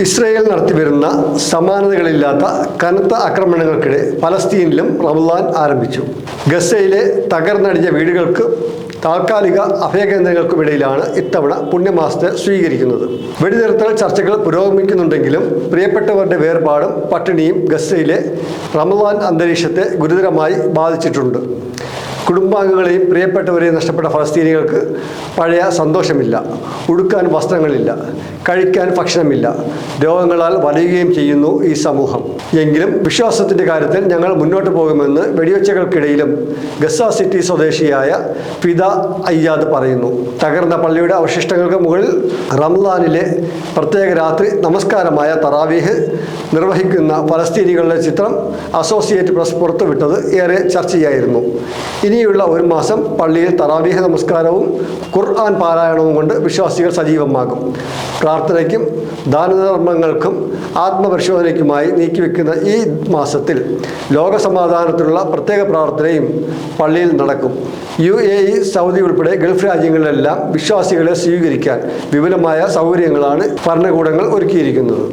Israel നടത്തിവരുന്ന സമാനതകളില്ലാത്ത കനത്ത ആക്രമണങ്ങൾക്കിടെ പലസ്തീനിലും റമദാൻ ആരംഭിച്ചു. ഗസയിലെ തകർന്നടിഞ്ഞ വീടുകൾക്ക് താൽക്കാലിക അഭയകേന്ദ്രങ്ങൾക്കുമിടയിലാണ് ഇത്തവണ പുണ്യമാസത്തെ സ്വീകരിക്കുന്നത്. വെടിനിർത്തൽ ചർച്ചകൾ പുരോഗമിക്കുന്നുണ്ടെങ്കിലും പ്രിയപ്പെട്ടവരുടെ വേർപാടും പട്ടിണിയും ഗസയിലെ റമദാൻ അന്തരീക്ഷത്തെ ഗുരുതരമായി ബാധിച്ചിട്ടുണ്ട്. കുടുംബാംഗങ്ങളെയും പ്രിയപ്പെട്ടവരെയും നഷ്ടപ്പെട്ട ഫലസ്തീനികൾക്ക് പഴയ സന്തോഷമില്ല, ഉടുക്കാൻ വസ്ത്രങ്ങളില്ല, കഴിക്കാൻ ഭക്ഷണമില്ല, രോഗങ്ങളാൽ വലയുകയും ചെയ്യുന്നു ഈ സമൂഹം. എങ്കിലും വിശ്വാസത്തിൻ്റെ കാര്യത്തിൽ ഞങ്ങൾ മുന്നോട്ട് പോകുമെന്ന് വെടിവെച്ചകൾക്കിടയിലും ഗസ സിറ്റി സ്വദേശിയായ ഫിദ അയ്യാദ് പറയുന്നു. തകർന്ന പള്ളിയുടെ അവശിഷ്ടങ്ങൾക്ക് മുകളിൽ റംസാനിലെ പ്രത്യേക രാത്രി നമസ്കാരമായ തറാവീഹ് നിർവഹിക്കുന്ന ഫലസ്തീനികളുടെ ചിത്രം അസോസിയേറ്റ് പ്രസ് പുറത്തുവിട്ടത് ഏറെ ചർച്ചയായിരുന്നു. ഇനിയുള്ള ഒരു മാസം പള്ളിയിൽ തറാവീഹ് നമസ്കാരവും ഖുർആൻ പാരായണവും കൊണ്ട് വിശ്വാസികൾ സജീവമാകും. പ്രാർത്ഥനയ്ക്കും ദാനധർമ്മങ്ങൾക്കും ആത്മപരിശോധനയ്ക്കുമായി നീക്കിവെക്കുന്ന ഈ മാസത്തിൽ ലോകസമാധാനത്തിനുള്ള പ്രത്യേക പ്രാർത്ഥനയും പള്ളിയിൽ നടക്കും. UAE, സൗദി ഉൾപ്പെടെ ഗൾഫ് രാജ്യങ്ങളിലെല്ലാം വിശ്വാസികളെ സ്വീകരിക്കാൻ വിപുലമായ സൗകര്യങ്ങളാണ് ഭരണകൂടങ്ങൾ ഒരുക്കിയിരിക്കുന്നത്.